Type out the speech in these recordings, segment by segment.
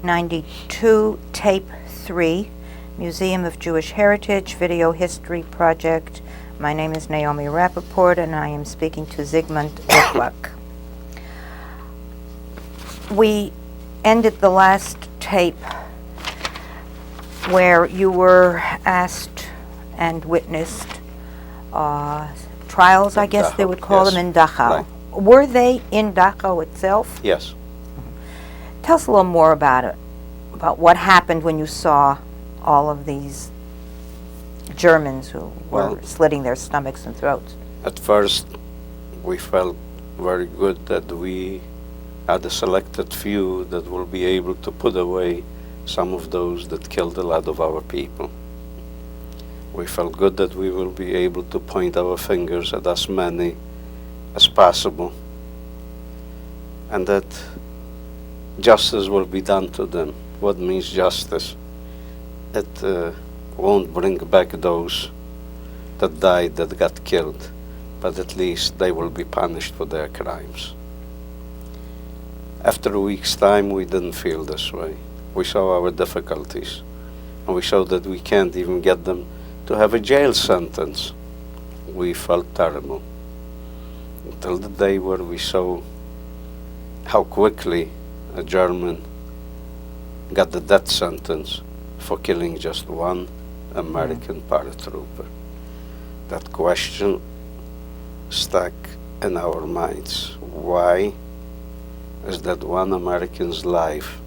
92, Tape 3, Museum of Jewish Heritage, Video History Project. My name is Naomi Rappaport, and I am speaking to Zygmunt Litwok. We ended the last tape where you were asked and witnessed trials, I guess they would call them, in Dachau. Right. Were they in Dachau itself? Yes. Tell us a little more about it, about what happened when you saw all of these Germans who were slitting their stomachs and throats. At first, we felt very good that we had a selected few that will be able to put away some of those that killed a lot of our people. We felt good that we will be able to point our fingers at as many as possible, and that justice will be done to them. What means justice? It won't bring back those that died, that got killed, but at least they will be punished for their crimes. After a week's time, we didn't feel this way. We saw our difficulties, and we saw that we can't even get them to have a jail sentence. We felt terrible. Until the day where we saw how quickly a German got the death sentence for killing just one American paratrooper. That question stuck in our minds. Why is that one American's life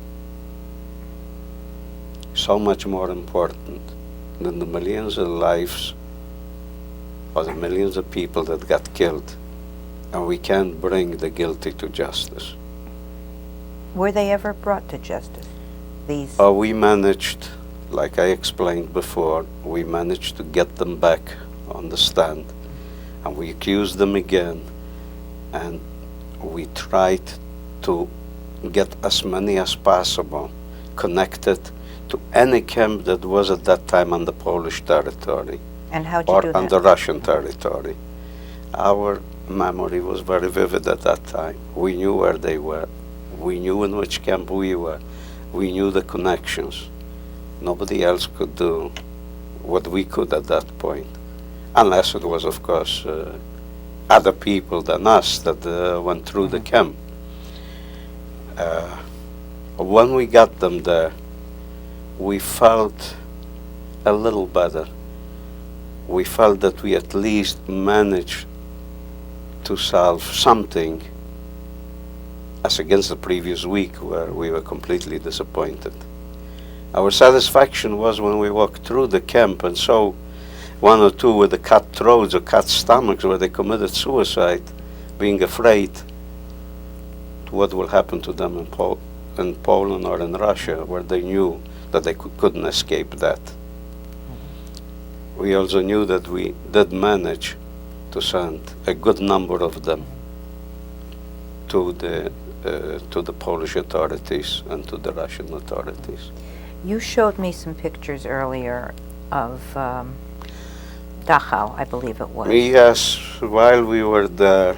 so much more important than the millions of lives or the millions of people that got killed, and we can't bring the guilty to justice? Were they ever brought to justice, these? We managed, like I explained before, we managed to get them back on the stand, and we accused them again, and we tried to get as many as possible connected to any camp that was at that time on the Polish territory. And how'd you do or that? on the Russian territory. Our memory was very vivid at that time. We knew where they were. We knew in which camp we were. We knew the connections. Nobody else could do what we could at that point, unless it was, of course, other people than us that went through the camp. When we got them there, we felt a little better. We felt that we at least managed to solve something, as against the previous week where we were completely disappointed. Our satisfaction was when we walked through the camp and saw one or two with the cut throats or cut stomachs where they committed suicide, being afraid what will happen to them in Poland or in Russia, where they knew that they couldn't escape that. We also knew that we did manage to send a good number of them to the Polish authorities and to the Russian authorities. You showed me some pictures earlier of Dachau, I believe it was. Yes, while we were there,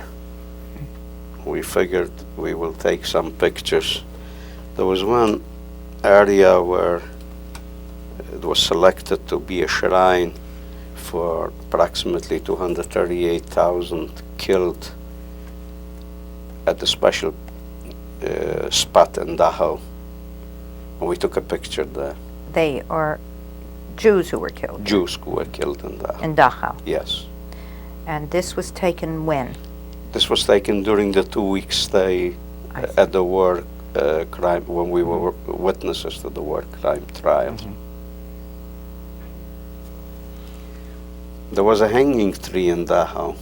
we figured we will take some pictures. There was one area where it was selected to be a shrine for approximately 238,000 killed at a special spot in Dachau. And we took a picture there. They are Jews who were killed? Jews who were killed in Dachau. In Dachau? Yes. And this was taken when? This was taken during the 2-week stay at the war crime, when we were witnesses to the war crime trial. There was a hanging tree in Dachau,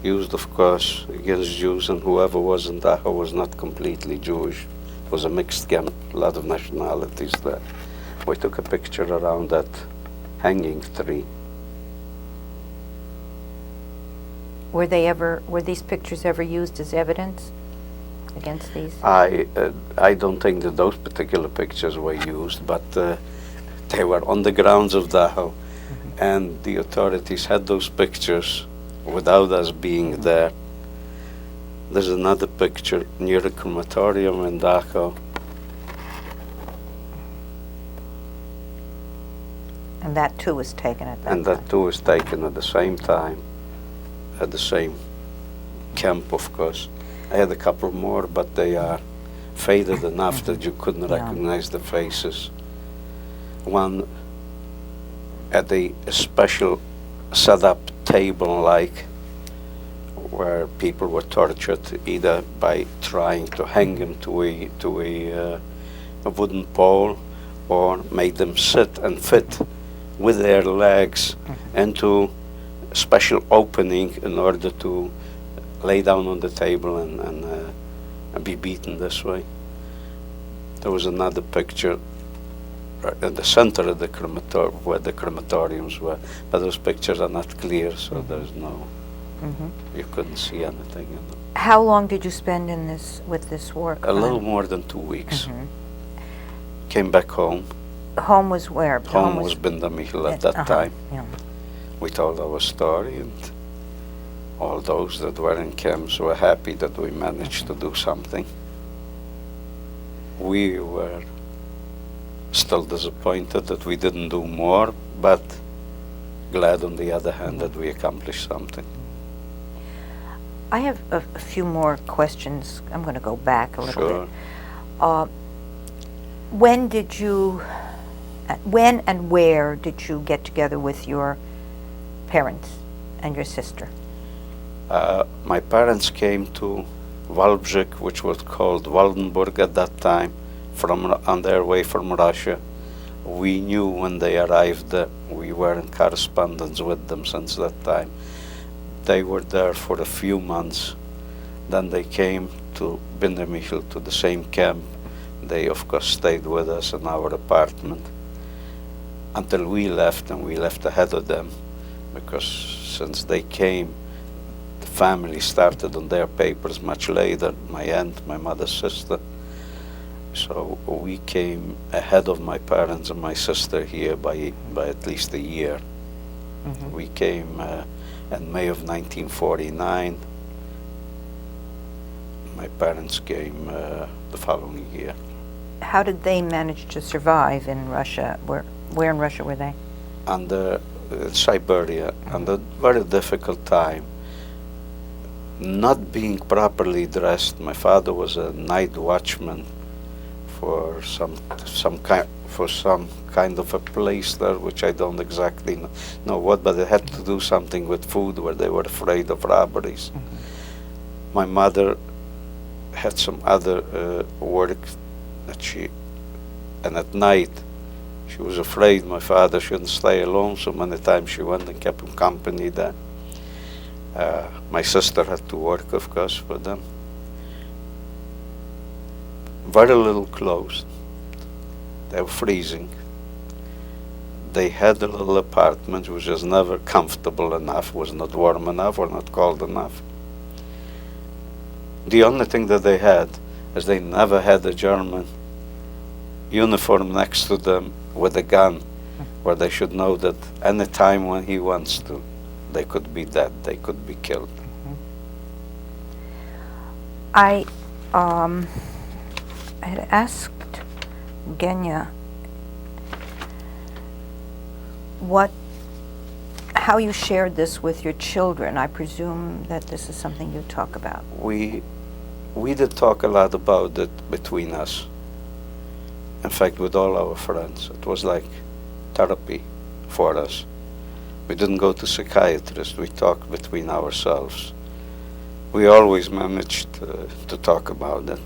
used, of course, against Jews, and whoever was in Dachau was not completely Jewish. It was a mixed camp, a lot of nationalities there. We took a picture around that hanging tree. Were these pictures ever used as evidence against these? I don't think that those particular pictures were used, but they were on the grounds of Dachau, and the authorities had those pictures without us being there. There's another picture near the crematorium in Dachau And that too was taken at that And time. that too was taken at the same time, at the same camp, of course. I had a couple more, but they are faded enough that you couldn't Yeah. recognize the faces. One at a special set-up table, like where people were tortured either by trying to hang them to a wooden pole, or made them sit and fit with their legs into a special opening in order to lay down on the table and be beaten this way. There was another picture right in the center of the where the crematoriums were, but those pictures are not clear, so there's no, you couldn't see anything in them. How long did you spend in this with this work? A little more than 2 weeks. Came back home. Home was where? Home was Bindamichel at that time. Yeah. We told our story, and all those that were in camps were happy that we managed to do something. We were still disappointed that we didn't do more, but glad on the other hand that we accomplished something. I have a few more questions. I'm going to go back a little Sure. bit. When did you, when and where did you get together with your parents and your sister? My parents came to Wałbrzych, which was called Waldenburg at that time, on their way from Russia. We knew when they arrived that we were in correspondence with them since that time. They were there for a few months. Then they came to Bindamichel, to the same camp. They, of course, stayed with us in our apartment until we left, and we left ahead of them, because since they came, the family started on their papers much later, my aunt, my mother's sister. So we came ahead of my parents and my sister here by at least a year. We came in May of 1949. My parents came the following year. How did they manage to survive in Russia? Where in Russia were they? Under Siberia, under a very difficult time. Not being properly dressed. My father was a night watchman for some kind of a place there, which I don't exactly know what, but it had to do something with food, where they were afraid of robberies. My mother had some other work that and at night she was afraid my father shouldn't stay alone, so many times she went and kept him company there. My sister had to work, of course, for them. Very little clothes. They were freezing. They had a little apartment which was never comfortable enough, was not warm enough or not cold enough. The only thing that they had is they never had a German uniform next to them with a gun, where they should know that any time when he wants to, they could be dead, they could be killed. I had asked Genya how you shared this with your children. I presume that this is something you talk about. We did talk a lot about it between us. In fact, with all our friends. It was like therapy for us. We didn't go to psychiatrists. We talked between ourselves. We always managed to talk about it.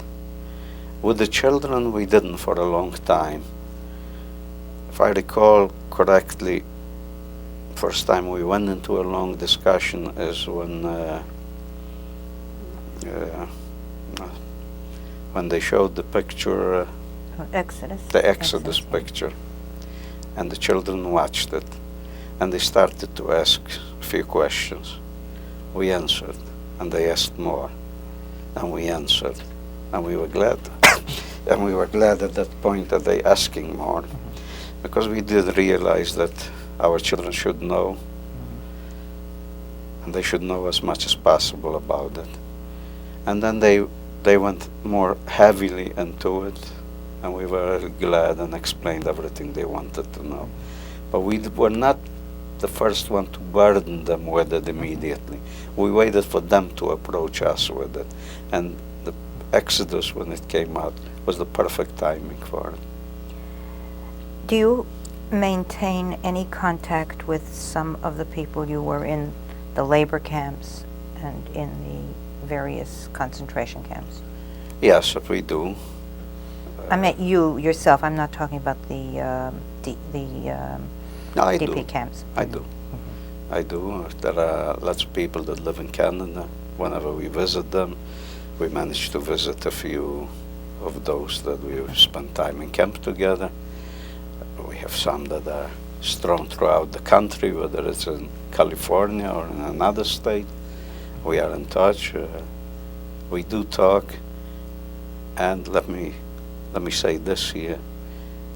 With the children, we didn't for a long time. If I recall correctly, first time we went into a long discussion is when they showed the picture, Exodus. the Exodus picture, and the children watched it, and they started to ask a few questions. We answered, and they asked more, and we answered, and we were glad. And we were glad at that point that they asking more, because we did realize that our children should know, and they should know as much as possible about it. And then they went more heavily into it, and we were glad and explained everything they wanted to know. But we were not the first one to burden them with it immediately. We waited for them to approach us with it. And the Exodus, when it came out, was the perfect timing for it. Do you maintain any contact with some of the people you were in the labor camps and in the various concentration camps? Yes, we do. I meant you yourself. I'm not talking about the No, I DP do. camps. I do. I do. There are lots of people that live in Canada. Whenever we visit them, we manage to visit a few of those that we've spent time in camp together. We have some that are strewn throughout the country, whether it's in California or in another state. We are in touch. We do talk. And let me say this here.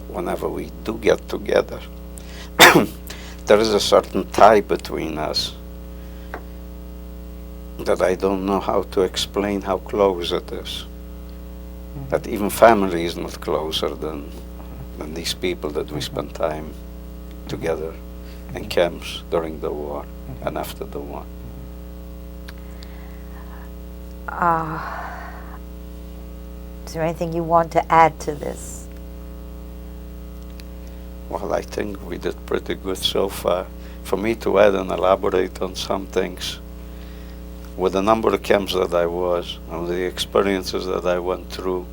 Whenever we do get together, there is a certain tie between us that I don't know how to explain how close it is. That even family is not closer than these people that we spend time together in camps during the war and after the war. Is there anything you want to add to this? Well, I think we did pretty good so far. For me to add and elaborate on some things, with the number of camps that I was, and the experiences that I went through,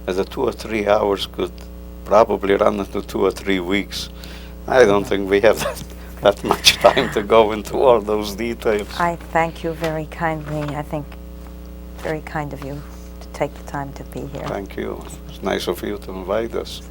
the 2 or 3 hours could probably run into 2 or 3 weeks. I don't think we have that much time to go into all those details. I thank you very kindly. I think very kind of you to take the time to be here. Thank you. It's nice of you to invite us.